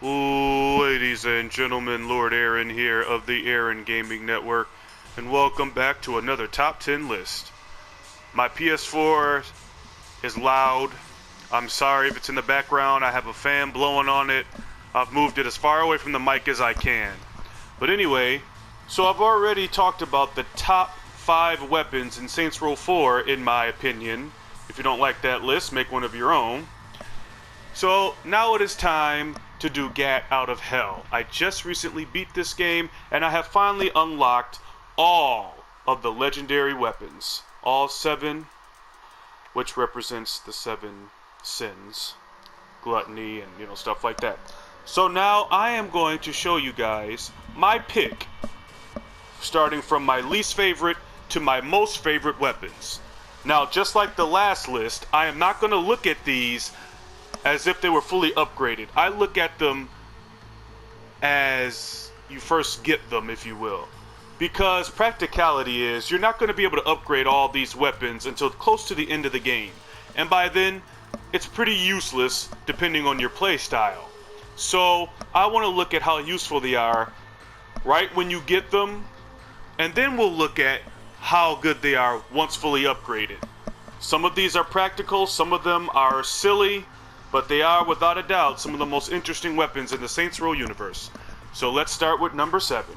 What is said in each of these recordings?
Ladies and gentlemen, Lord Aaron here of the Aaron Gaming Network, and welcome back to another Top 10 list. My PS4 is loud. I'm sorry if it's in the background. I have a fan blowing on it. I've moved it as far away from the mic as I can. But anyway, so I've already talked about the top 5 weapons in Saints Row 4, in my opinion. If you don't like that list, make one of your own. So now it is time to do Gat Out of Hell. I just recently beat this game, and I have finally unlocked all of the legendary weapons. All 7, which represents the 7 sins. Gluttony and, stuff like that. So now I am going to show you guys my pick, starting from my least favorite to my most favorite weapons. Now, just like the last list, I am not going to look at these as if they were fully upgraded. I look at them as you first get them, if you will. Because practicality is, you're not going to be able to upgrade all these weapons until close to the end of the game. And by then, it's pretty useless depending on your play style. So, I want to look at how useful they are right when you get them, and then we'll look at how good they are once fully upgraded. Some of these are practical, some of them are silly, but they are, without a doubt, some of the most interesting weapons in the Saints Row universe. So let's start with number 7.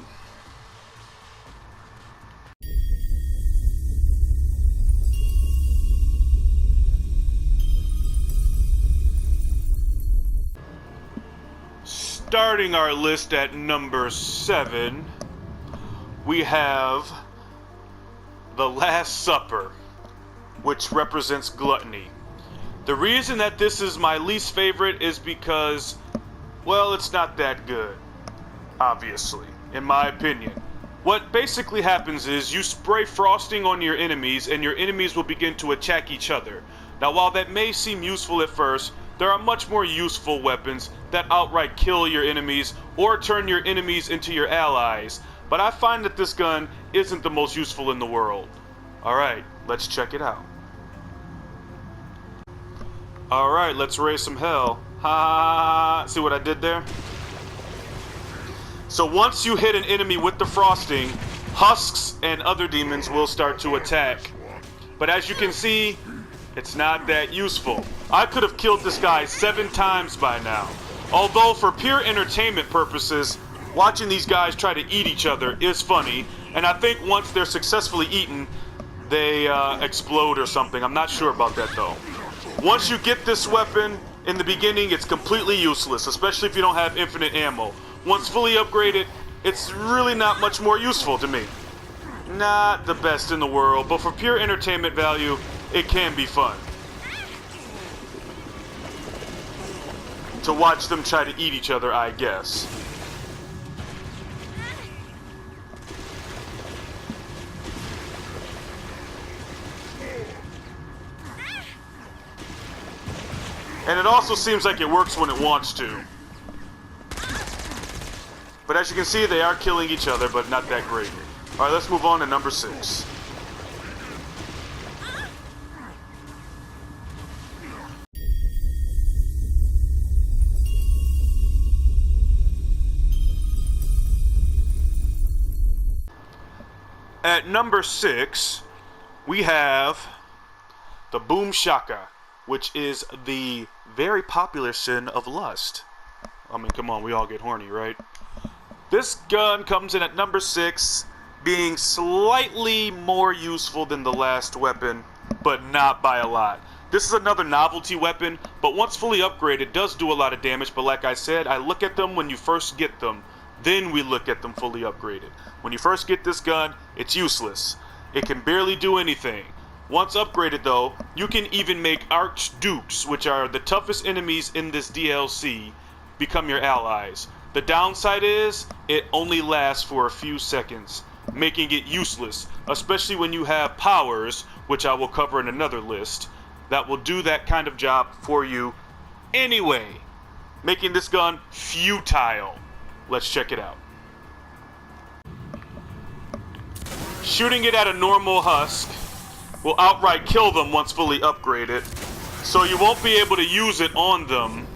Starting our list at number 7, we have the Last Supper, which represents gluttony. The reason that this is my least favorite is because, well, it's not that good, obviously, in my opinion. What basically happens is you spray frosting on your enemies and your enemies will begin to attack each other. Now, while that may seem useful at first, there are much more useful weapons that outright kill your enemies or turn your enemies into your allies. But I find that this gun isn't the most useful in the world. Alright, let's check it out. Alright, let's raise some hell. Ha! See what I did there? So once you hit an enemy with the frosting, husks and other demons will start to attack. But as you can see, it's not that useful. I could have killed this guy 7 times by now. Although for pure entertainment purposes, watching these guys try to eat each other is funny. And I think once they're successfully eaten, they explode or something. I'm not sure about that though. Once you get this weapon, in the beginning it's completely useless, especially if you don't have infinite ammo. Once fully upgraded, it's really not much more useful to me. Not the best in the world, but for pure entertainment value, it can be fun. To watch them try to eat each other, I guess. And it also seems like it works when it wants to. But as you can see, they are killing each other, but not that great. Alright, let's move on to number 6. At number 6, we have the Boom Shaka, which is the very popular sin of lust. I mean, come on, we all get horny, right? This gun comes in at number 6, being slightly more useful than the last weapon, but not by a lot. This is another novelty weapon, but once fully upgraded, does do a lot of damage, but like I said, I look at them when you first get them. Then we look at them fully upgraded. When you first get this gun, it's useless. It can barely do anything. Once upgraded though, you can even make Archdukes, which are the toughest enemies in this DLC, become your allies. The downside is, it only lasts for a few seconds, making it useless, especially when you have powers, which I will cover in another list, that will do that kind of job for you anyway, making this gun futile. Let's check it out. Shooting it at a normal husk will outright kill them once fully upgraded, so you won't be able to use it on them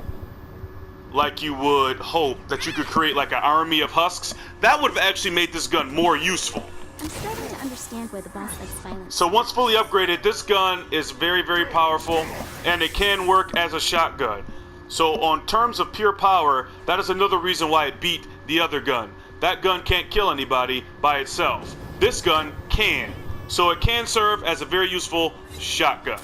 like you would hope that you could create like an army of husks, that would have actually made this gun more useful. I'm starting to understand why the boss likes violence. So once fully upgraded, this gun is very, very powerful, and it can work as a shotgun. So on terms of pure power, that is another reason why it beat the other gun. That gun can't kill anybody by itself. This gun can. So it can serve as a very useful shotgun.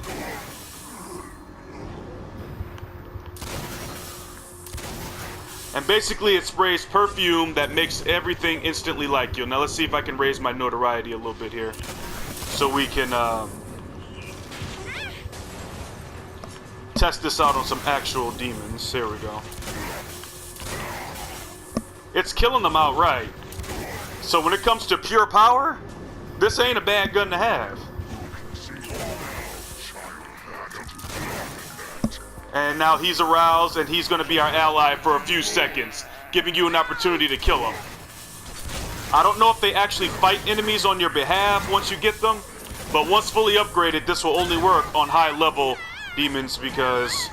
And basically it sprays perfume that makes everything instantly like you. Now let's see if I can raise my notoriety a little bit here. So we can test this out on some actual demons. There we go. It's killing them outright. So when it comes to pure power, this ain't a bad gun to have. And now he's aroused, and he's going to be our ally for a few seconds, giving you an opportunity to kill him. I don't know if they actually fight enemies on your behalf once you get them, but once fully upgraded, this will only work on high-level demons because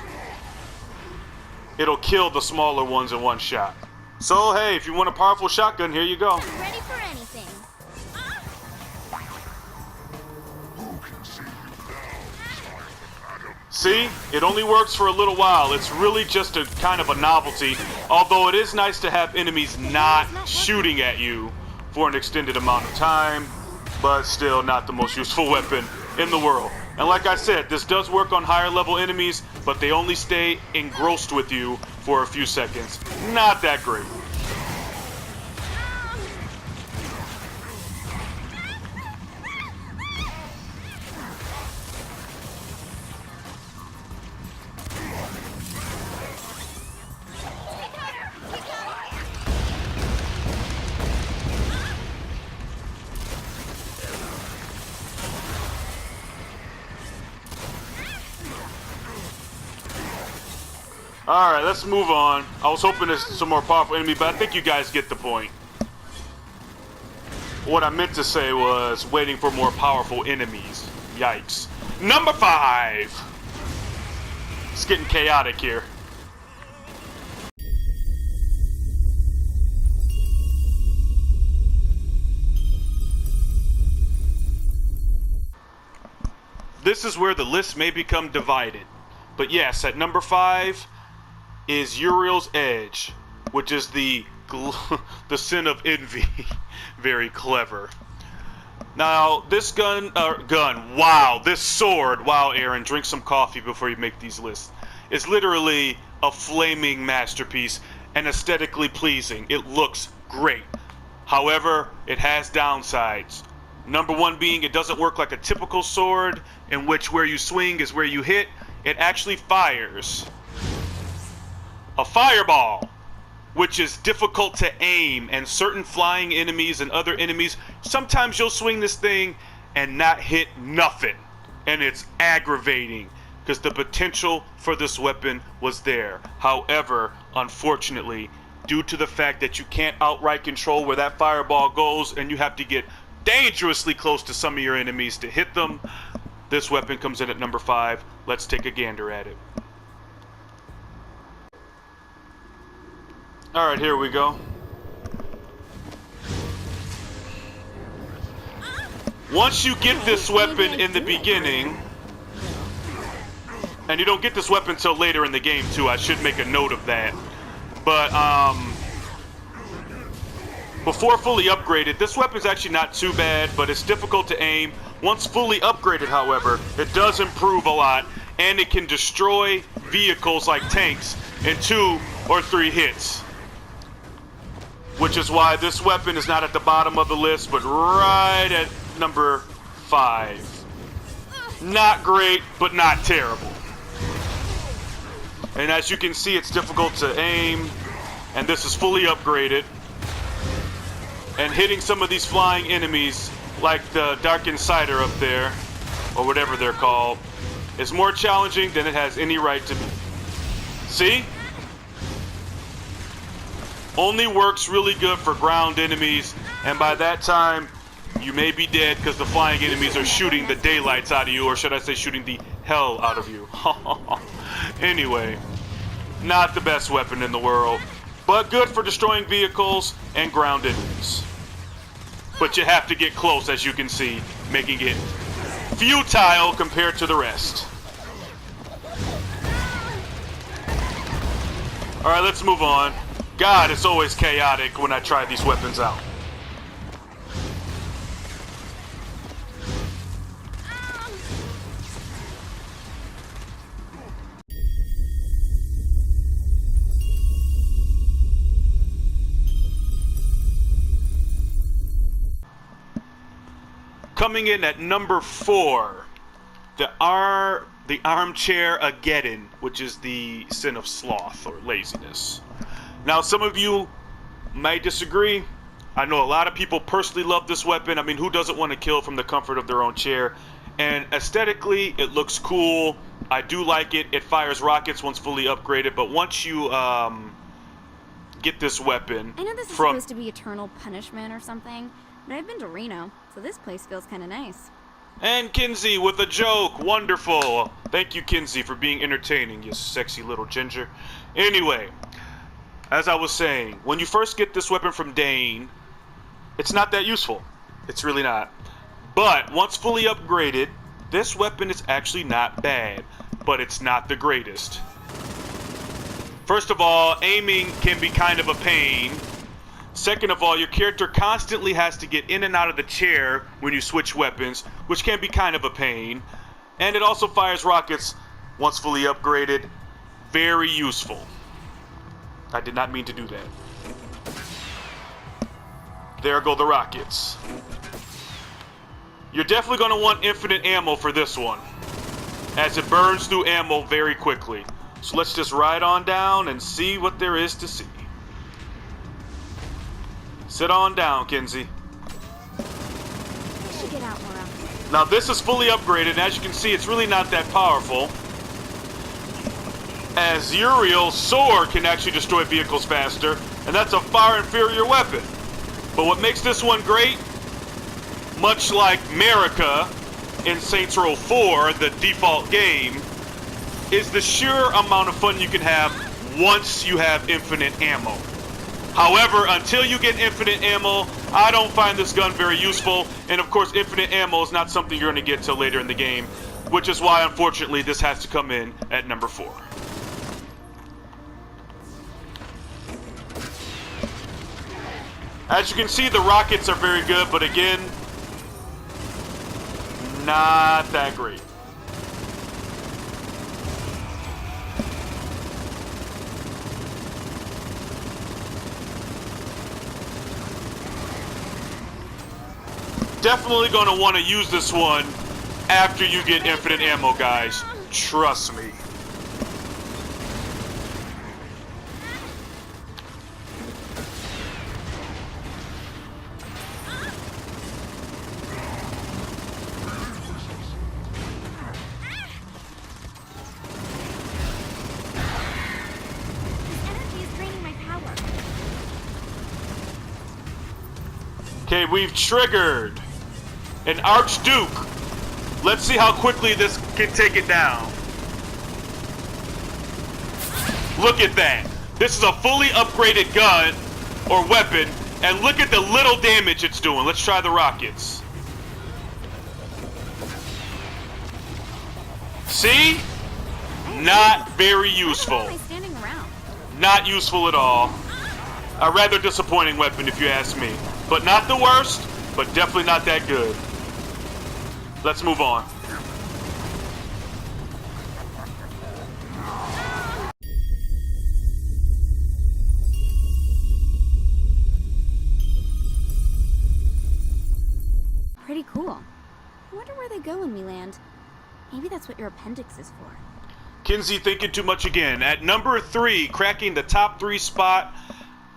it'll kill the smaller ones in one shot. So, hey, if you want a powerful shotgun, here you go. Ready for anything. See, it only works for a little while. It's really just a kind of a novelty, although it is nice to have enemies not shooting at you for an extended amount of time, but still not the most useful weapon in the world. And like I said, this does work on higher level enemies, but they only stay engrossed with you for a few seconds. Not that great. Alright, let's move on. I was hoping there's some more powerful enemy, but I think you guys get the point. What I meant to say was waiting for more powerful enemies. Yikes. Number 5! It's getting chaotic here. This is where the list may become divided. But yes, at number 5 is Uriel's Edge, which is the sin of envy. Very clever. Now, this wow, this sword, wow, Aaron, drink some coffee before you make these lists. It's literally a flaming masterpiece and aesthetically pleasing. It looks great. However, it has downsides. Number 1 being it doesn't work like a typical sword, in which where you swing is where you hit. It actually fires a fireball, which is difficult to aim, and certain flying enemies and other enemies, sometimes you'll swing this thing and not hit nothing, and it's aggravating because the potential for this weapon was there. However, unfortunately, due to the fact that you can't outright control where that fireball goes and you have to get dangerously close to some of your enemies to hit them, this weapon comes in at number 5. Let's take a gander at it. Alright, here we go. Once you get this weapon in the beginning, and you don't get this weapon until later in the game too, I should make a note of that. But, before fully upgraded, this weapon's actually not too bad, but it's difficult to aim. Once fully upgraded, however, it does improve a lot, and it can destroy vehicles like tanks in 2 or 3 hits. Which is why this weapon is not at the bottom of the list, but right at number 5. Not great, but not terrible. And as you can see, it's difficult to aim, and this is fully upgraded. And hitting some of these flying enemies, like the Dark Insider up there, or whatever they're called, is more challenging than it has any right to be. See? Only works really good for ground enemies, and by that time, you may be dead because the flying enemies are shooting the daylights out of you, or should I say shooting the hell out of you. Anyway, Not the best weapon in the world, but good for destroying vehicles and ground enemies. But you have to get close, as you can see, making it futile compared to the rest. Alright, let's move on. God, it's always chaotic when I try these weapons out. Coming in at number 4, the armchair Ageddon, which is the sin of sloth or laziness. Now, some of you might disagree. I know a lot of people personally love this weapon. I mean, who doesn't want to kill from the comfort of their own chair? And aesthetically, it looks cool. I do like it. It fires rockets once fully upgraded, but once you get this weapon, I know this is supposed to be eternal punishment or something, but I've been to Reno, so this place feels kind of nice. And Kinsey with a joke. Wonderful. Thank you, Kinsey, for being entertaining, you sexy little ginger. Anyway, as I was saying, when you first get this weapon from Dane, it's not that useful. It's really not. But once fully upgraded, this weapon is actually not bad, but it's not the greatest. First of all, aiming can be kind of a pain. Second of all, your character constantly has to get in and out of the chair when you switch weapons, which can be kind of a pain. And it also fires rockets once fully upgraded. Very useful. I did not mean to do that. There go the rockets. You're definitely going to want infinite ammo for this one, as it burns through ammo very quickly. So let's just ride on down and see what there is to see. Sit on down, Kinsey. I should get out more often. Now this is fully upgraded, and as you can see, it's really not that powerful, as Uriel's sword can actually destroy vehicles faster, and that's a far inferior weapon. But what makes this one great, much like America in Saints Row 4, the default game, is the sheer amount of fun you can have once you have infinite ammo. However, until you get infinite ammo, I don't find this gun very useful, and of course infinite ammo is not something you're going to get till later in the game, which is why unfortunately this has to come in at number 4. As you can see, the rockets are very good, but again, not that great. Definitely going to want to use this one after you get infinite ammo, guys. Trust me. This energy is draining my power. Okay, we've triggered an Archduke. Let's see how quickly this can take it down. Look at that. This is a fully upgraded gun or weapon, and look at the little damage it's doing. Let's try the rockets. See? Not very useful. Why am I standing around? Not useful at all. A rather disappointing weapon if you ask me. But not the worst, but definitely not that good. Let's move on. Pretty cool. I wonder where they go when we land. Maybe that's what your appendix is for. Kinsey thinking too much again. At number 3, cracking the top 3 spot,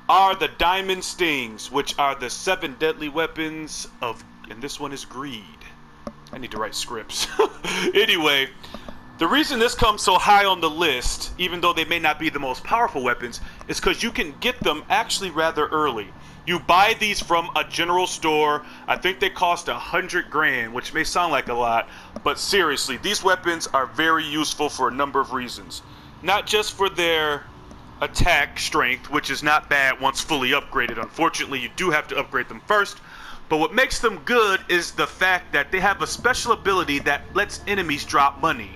are the Diamond Stings, which are the 7 deadly weapons of, and this one is greed. I need to write scripts. Anyway, the reason this comes so high on the list, even though they may not be the most powerful weapons, is because you can get them actually rather early. You buy these from a general store. I think they cost 100 grand, which may sound like a lot, but seriously, these weapons are very useful for a number of reasons. Not just for their attack strength, which is not bad once fully upgraded. Unfortunately, you do have to upgrade them first. But what makes them good is the fact that they have a special ability that lets enemies drop money.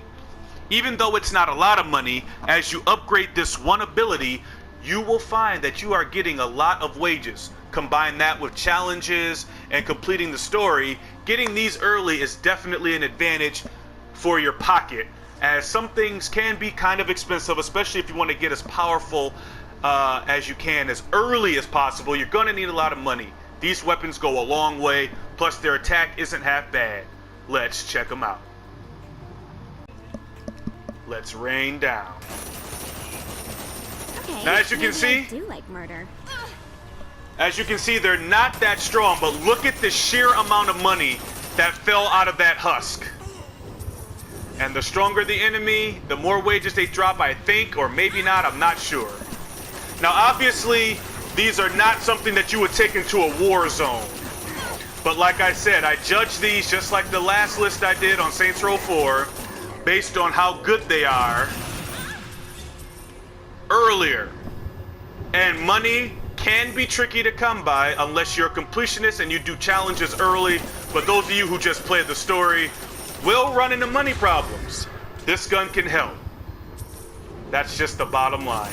Even though it's not a lot of money, as you upgrade this one ability, you will find that you are getting a lot of wages. Combine that with challenges and completing the story, getting these early is definitely an advantage for your pocket, as some things can be kind of expensive, especially if you want to get as powerful as you can as early as possible. You're going to need a lot of money. These weapons go a long way, plus their attack isn't half bad. Let's check them out. Let's rain down. Okay, now, as you can maybe see, I do like murder. as you can see, they're not that strong, but look at the sheer amount of money that fell out of that husk. And the stronger the enemy, the more wages they drop, I think, or maybe not, I'm not sure. Now, obviously, these are not something that you would take into a war zone. But like I said, I judge these just like the last list I did on Saints Row 4, based on how good they are earlier. And money can be tricky to come by unless you're a completionist and you do challenges early. But those of you who just play the story will run into money problems. This gun can help. That's just the bottom line.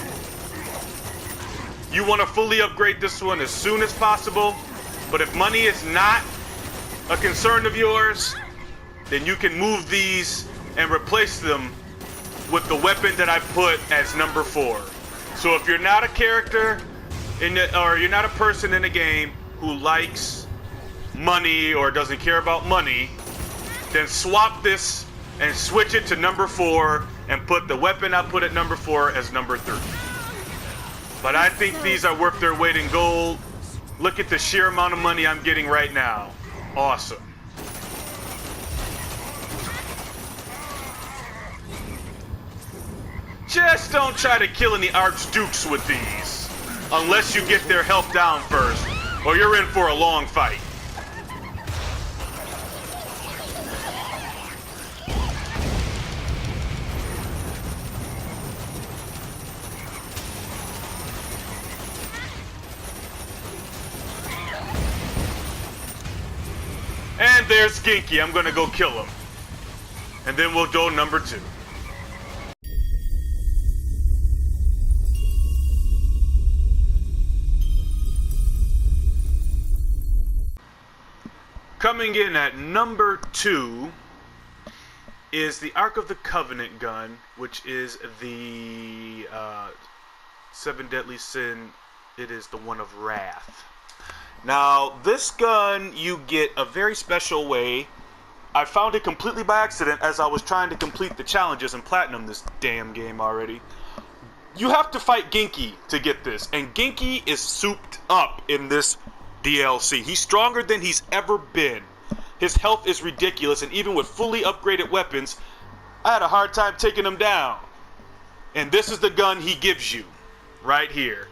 You want to fully upgrade this one as soon as possible, but if money is not a concern of yours, then you can move these and replace them with the weapon that I put as number 4. So if you're not a character or you're not a person in the game who likes money or doesn't care about money, then swap this and switch it to number 4 and put the weapon I put at number 4 as number 3. But I think these are worth their weight in gold. Look at the sheer amount of money I'm getting right now. Awesome. Just don't try to kill any archdukes with these, unless you get their health down first, or you're in for a long fight. And there's Ginky. I'm gonna go kill him. And then we'll go number 2. Coming in at number 2 is the Ark of the Covenant gun, which is the 7 Deadly Sin. It is the one of Wrath. Now, this gun you get a very special way. I found it completely by accident as I was trying to complete the challenges and platinum this damn game already. You have to fight Ginky to get this, and Ginky is souped up in this DLC. He's stronger than he's ever been. His health is ridiculous, and even with fully upgraded weapons, I had a hard time taking him down. And this is the gun he gives you, right here.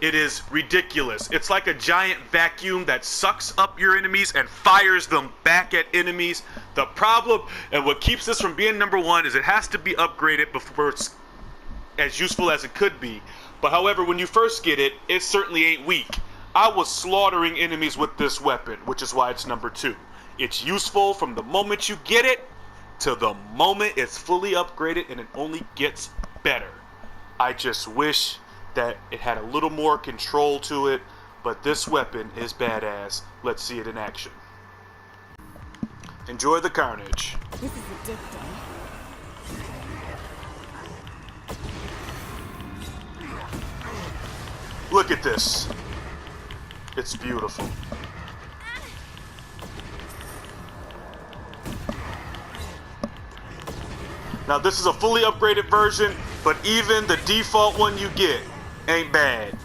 It is ridiculous. It's like a giant vacuum that sucks up your enemies and fires them back at enemies. The problem, and what keeps this from being number 1, is it has to be upgraded before it's as useful as it could be. But however, when you first get it, it certainly ain't weak. I was slaughtering enemies with this weapon, which is why it's number 2. It's useful from the moment you get it to the moment it's fully upgraded, and it only gets better. I just wish that it had a little more control to it, but this weapon is badass. Let's see it in action. Enjoy the carnage. This is addicting. Look at this. It's beautiful. Now this is a fully upgraded version, but even the default one you get ain't bad.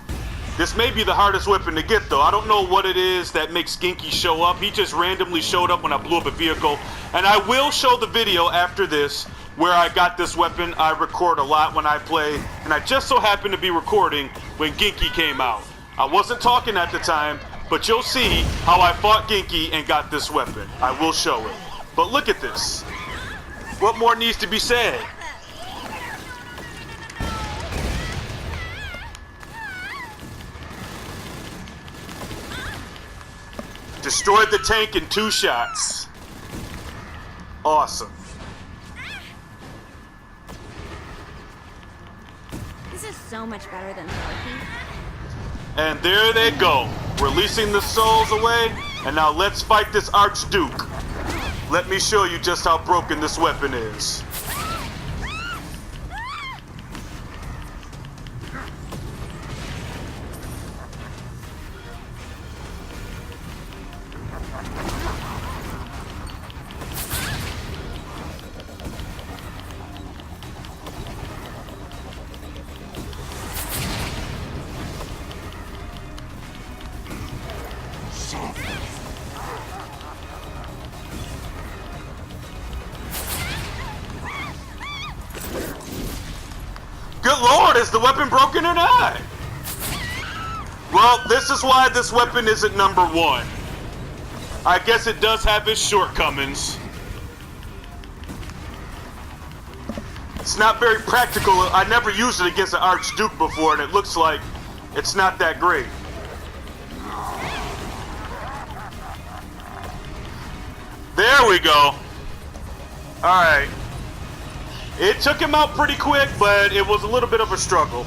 This may be the hardest weapon to get though. I don't know what it is that makes Ginky show up. He just randomly showed up when I blew up a vehicle. And I will show the video after this where I got this weapon. I record a lot when I play, and I just so happened to be recording when Ginky came out. I wasn't talking at the time, but you'll see how I fought Ginky and got this weapon. I will show it. But look at this. What more needs to be said? Destroyed the tank in 2 shots. Awesome. This is so much better than therapy. And there they go, releasing the souls away, and now let's fight this Archduke. Let me show you just how broken this weapon is. Good lord, is the weapon broken or not? Well, this is why this weapon isn't number 1. I guess it does have its shortcomings. It's not very practical. I never used it against an Archduke before, and it looks like it's not that great. There we go. Alright. It took him out pretty quick, but it was a little bit of a struggle.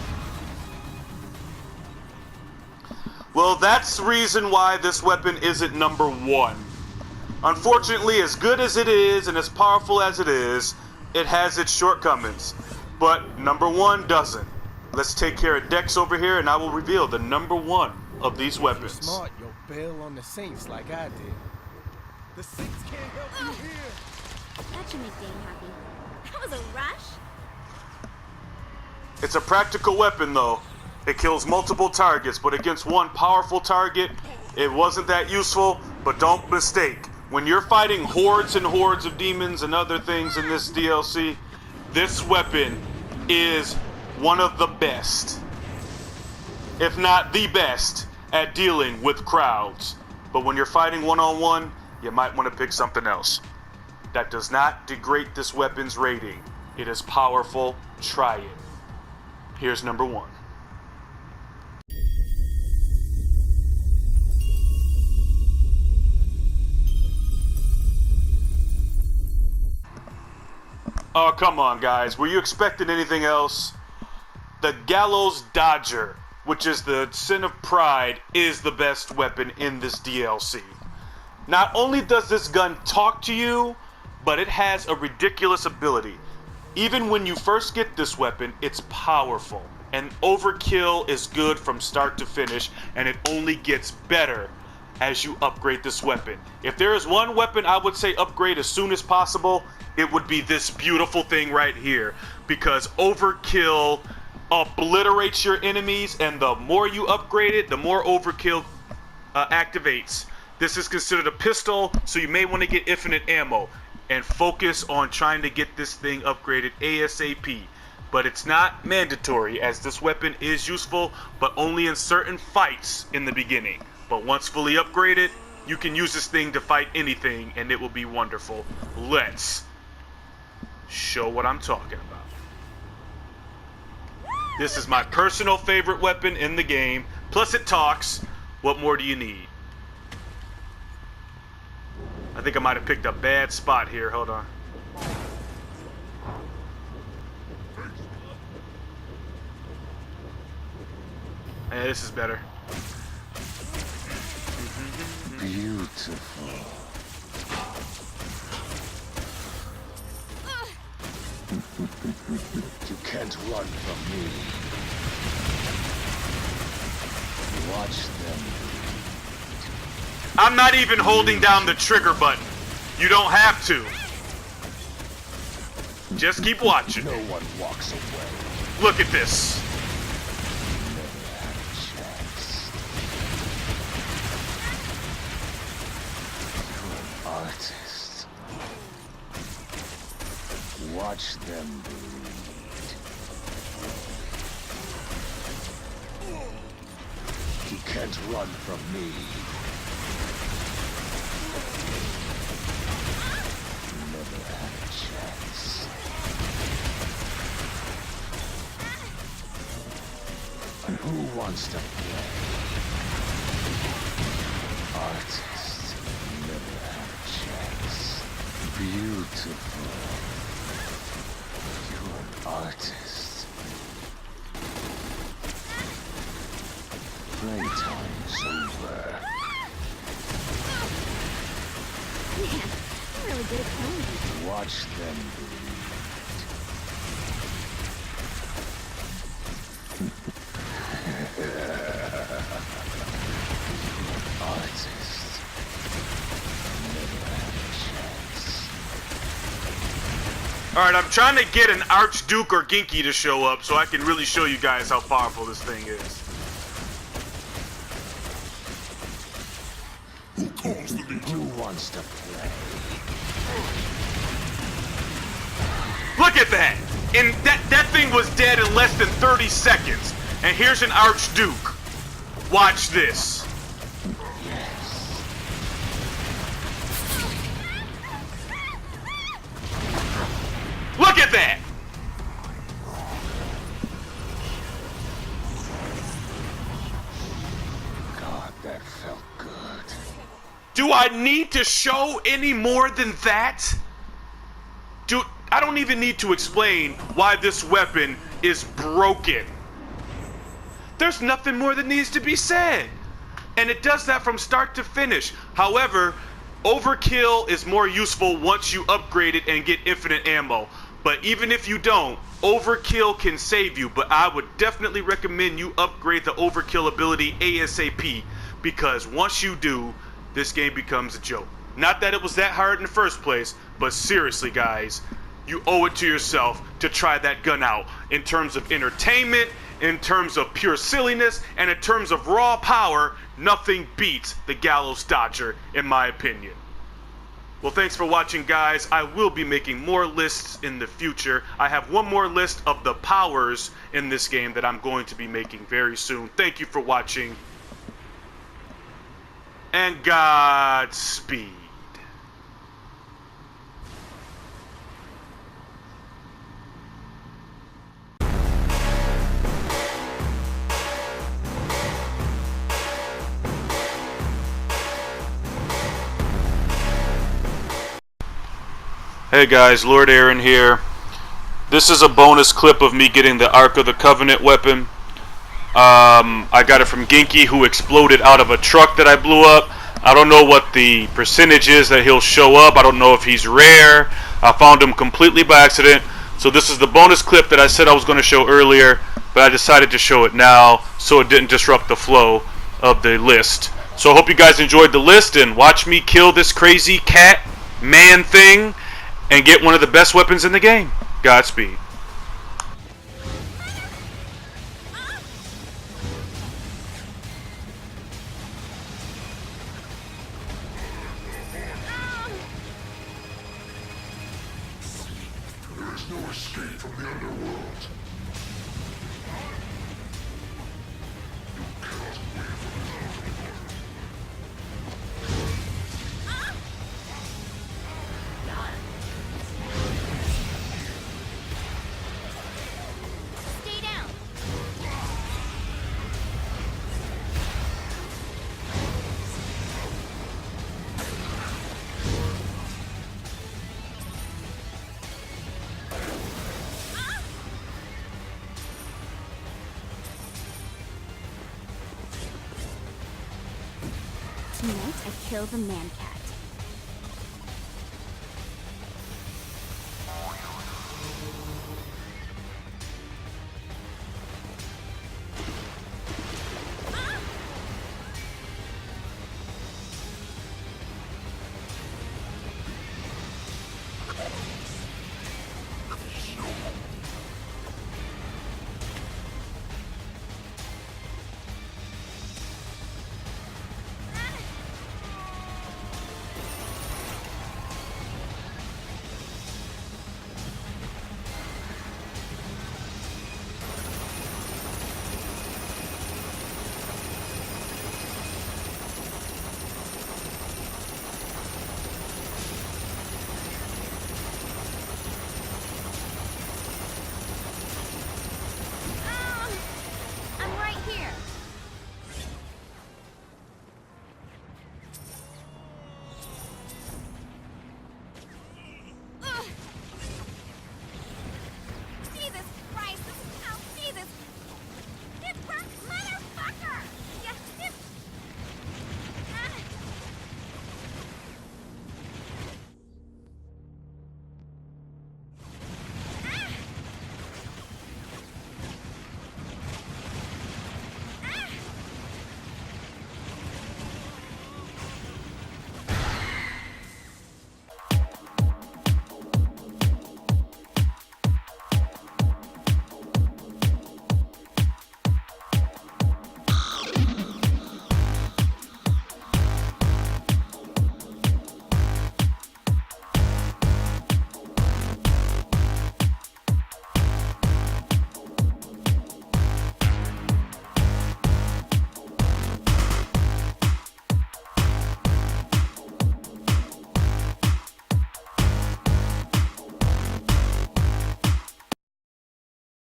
Well, that's the reason why this weapon isn't number 1. Unfortunately, as good as it is and as powerful as it is, it has its shortcomings. But number 1 doesn't. Let's take care of Dex over here, and I will reveal the number 1 of these weapons. You're smart, you'll bail on the Saints like I did. The Saints can't help you here. That should make Dane happy. That was a rush. It's a practical weapon, though. It kills multiple targets, but against one powerful target, it wasn't that useful. But don't mistake, when you're fighting hordes and hordes of demons and other things in this DLC, this weapon is one of the best, if not the best, at dealing with crowds. But when you're fighting one-on-one, you might want to pick something else. That does not degrade this weapon's rating. It is powerful. Try it. Here's number 1. Oh, come on, guys. Were you expecting anything else? The Gallows Dodger, which is the Sin of Pride, is the best weapon in this DLC. Not only does this gun talk to you, but it has a ridiculous ability. Even when you first get this weapon, it's powerful. And overkill is good from start to finish, and it only gets better as you upgrade this weapon. If there is one weapon I would say upgrade as soon as possible, it would be this beautiful thing right here. Because overkill obliterates your enemies, and the more you upgrade it, the more overkill activates. This is considered a pistol, so you may want to get infinite ammo and focus on trying to get this thing upgraded ASAP. But it's not mandatory, as this weapon is useful, but only in certain fights in the beginning. But once fully upgraded, you can use this thing to fight anything, and it will be wonderful. Let's show what I'm talking about. This is my personal favorite weapon in the game. Plus it talks. What more do you need? I think I might have picked a bad spot here. Hold on. Yeah, this is better. Beautiful. You can't run from me. Watch them. I'm not even holding down the trigger button. You don't have to. Just keep watching. No one walks away. Look at this. Never had a chance. You're an artist. Watch them bleed. You can't run from me. Never had a chance. And who wants to play? Artist. Beautiful. You're an artist. Playtime's over. Man, I'm really good at killing people. Watch them bleed. Artist. Never had a chance. Alright, I'm trying to get an Archduke or Ginky to show up so I can really show you guys how powerful this thing is. Who wants to play? Look at that! And that thing was dead in less than 30 seconds. And here's an Archduke. Watch this. Look at that! God, that felt good. Do I need to show any more than that? I don't even need to explain why this weapon is broken. There's nothing more that needs to be said. And it does that from start to finish. However, overkill is more useful once you upgrade it and get infinite ammo. But even if you don't, overkill can save you. But I would definitely recommend you upgrade the overkill ability ASAP. Because once you do, this game becomes a joke. Not that it was that hard in the first place, but seriously guys, you owe it to yourself to try that gun out. In terms of entertainment, in terms of pure silliness, and in terms of raw power, nothing beats the Gallows Dodger, in my opinion. Well, thanks for watching, guys. I will be making more lists in the future. I have one more list of the powers in this game that I'm going to be making very soon. Thank you for watching, and Godspeed. Hey guys, Lord Aaron here. This is a bonus clip of me getting the Ark of the Covenant weapon. I got it from Ginky, who exploded out of a truck that I blew up. I don't know what the percentage is that he'll show up. I don't know if he's rare. I found him completely by accident. So this is the bonus clip that I said I was going to show earlier, but I decided to show it now so it didn't disrupt the flow of the list. So I hope you guys enjoyed the list and watch me kill this crazy cat man thing and get one of the best weapons in the game. Godspeed. There is no escape from the underworld. You cannot win from the underworld. Stay down. Tonight I kill the man cat.